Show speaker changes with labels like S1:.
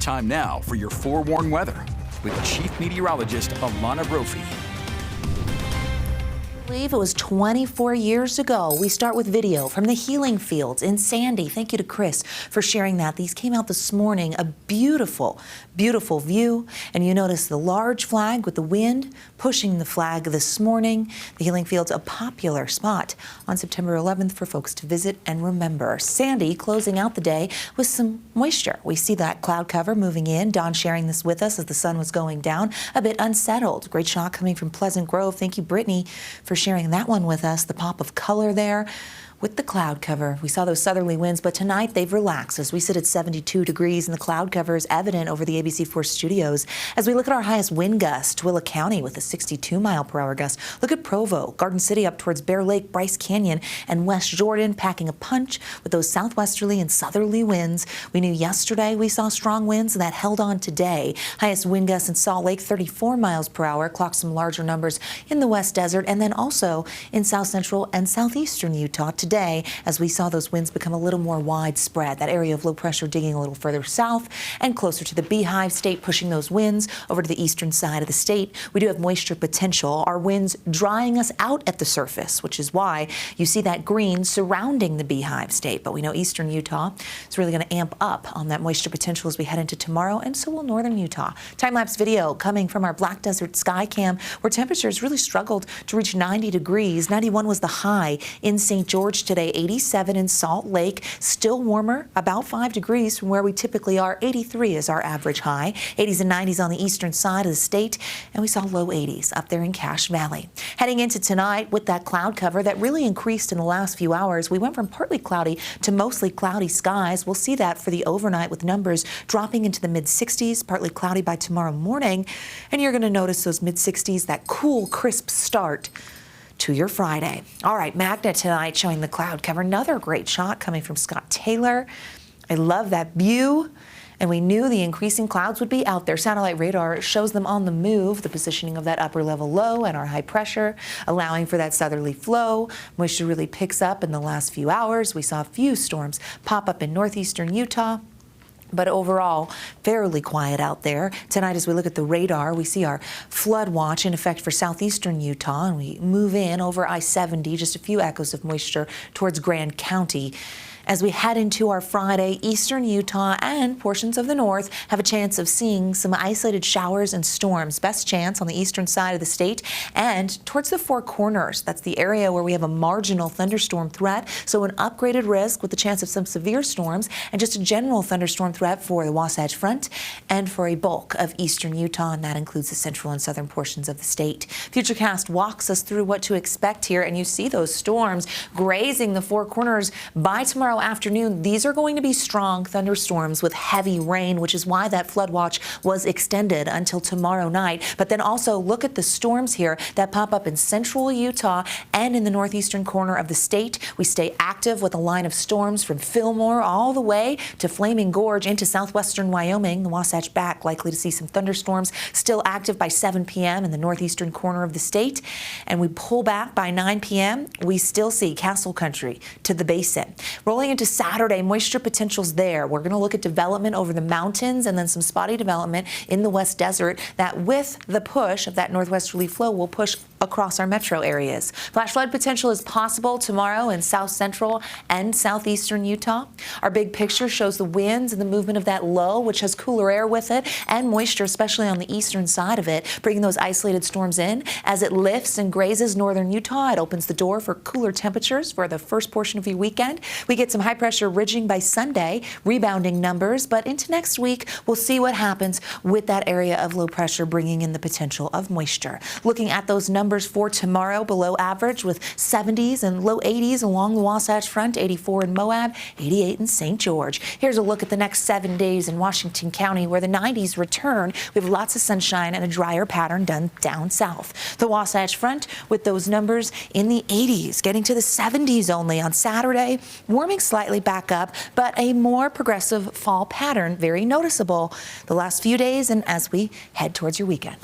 S1: Time now for your forewarned weather with Chief Meteorologist Alana Brophy.
S2: I believe it was 24 years ago. We start with video from the healing fields in Sandy. Thank you to Chris for sharing that. These came out this morning. A beautiful, beautiful view. And you notice the large flag with the wind pushing the flag this morning. The healing fields, a popular spot on September 11th for folks to visit and remember. Sandy closing out the day with some moisture. We see that cloud cover moving in. Don sharing this with us as the sun was going down. A bit unsettled. Great shot coming from Pleasant Grove. Thank you, Brittany, for sharing that one with us. The pop of color there with the cloud cover. We saw those southerly winds, but tonight they've relaxed as we sit at 72 degrees and the cloud cover is evident over the ABC4 studios. As we look at our highest wind gust, Willa County with a 62-mile-per-hour gust. Look at Provo, Garden City up towards Bear Lake, Bryce Canyon, and West Jordan packing a punch with those southwesterly and southerly winds. We knew yesterday we saw strong winds and that held on today. Highest wind gust in Salt Lake, 34 miles per hour. Clocked some larger numbers in the West Desert and then also in south central and southeastern Utah today as we saw those winds become a little more widespread. That area of low pressure digging a little further south and closer to the Beehive State, pushing those winds over to the eastern side of the state. We do have moisture potential. Our winds drying us out at the surface, which is why you see that green surrounding the Beehive State. But we know eastern Utah is really going to amp up on that moisture potential as we head into tomorrow, and so will northern Utah. Time-lapse video coming from our Black Desert Sky Cam, where temperatures really struggled to reach 90 degrees. 91 was the high in St. George today, 87 in Salt Lake. Still warmer, about 5 degrees from where we typically are. 83 is our average high. 80s and 90s on the eastern side of the state, and we saw low 80s up there in Cache Valley. Heading into tonight with that cloud cover that really increased in the last few hours. We went from partly cloudy to mostly cloudy skies. We'll see that for the overnight with numbers dropping into the mid-60s, partly cloudy by tomorrow morning. And you're going to notice those mid-60s, that cool, crisp start to your Friday. All right, Magna tonight showing the cloud cover. Another great shot coming from Scott Taylor. I love that view. And we knew the increasing clouds would be out there. Satellite radar shows them on the move, the positioning of that upper level low and our high pressure, allowing for that southerly flow. Moisture really picks up in the last few hours. We saw a few storms pop up in northeastern Utah. But overall, fairly quiet out there. Tonight, as we look at the radar, we see our flood watch in effect for southeastern Utah, and we move in over I-70, just a few echoes of moisture towards Grand County. As we head into our Friday, eastern Utah and portions of the north have a chance of seeing some isolated showers and storms. Best chance on the eastern side of the state and towards the Four Corners. That's the area where we have a marginal thunderstorm threat, so an upgraded risk with the chance of some severe storms and just a general thunderstorm threat for the Wasatch Front and for a bulk of eastern Utah, and that includes the central and southern portions of the state. Futurecast walks us through what to expect here, and you see those storms grazing the Four Corners by tomorrow afternoon. These are going to be strong thunderstorms with heavy rain, which is why that flood watch was extended until tomorrow night. But then also look at the storms here that pop up in central Utah and in the northeastern corner of the state. We stay active with a line of storms from Fillmore all the way to Flaming Gorge into southwestern Wyoming. The Wasatch back, likely to see some thunderstorms still active by 7 p.m. in the northeastern corner of the state. And we pull back by 9 p.m. We still see Castle Country to the Basin. Rolling into Saturday, moisture potential's there. We're going to look at development over the mountains and then some spotty development in the West Desert that with the push of that northwesterly flow will push across our metro areas. Flash flood potential is possible tomorrow in south central and southeastern Utah. Our big picture shows the winds and the movement of that low, which has cooler air with it, and moisture, especially on the eastern side of it, bringing those isolated storms in. As it lifts and grazes northern Utah, it opens the door for cooler temperatures for the first portion of your weekend. We get some high pressure ridging by Sunday, rebounding numbers, but into next week, we'll see what happens with that area of low pressure bringing in the potential of moisture. Looking at those numbers for tomorrow, below average with 70s and low 80s along the Wasatch Front, 84 in Moab, 88 in St. George. Here's a look at the next 7 days in Washington County where the 90s return. We have lots of sunshine and a drier pattern done down south. The Wasatch Front with those numbers in the 80s, getting to the 70s only on Saturday, warming slightly back up, but a more progressive fall pattern, very noticeable the last few days and as we head towards your weekend.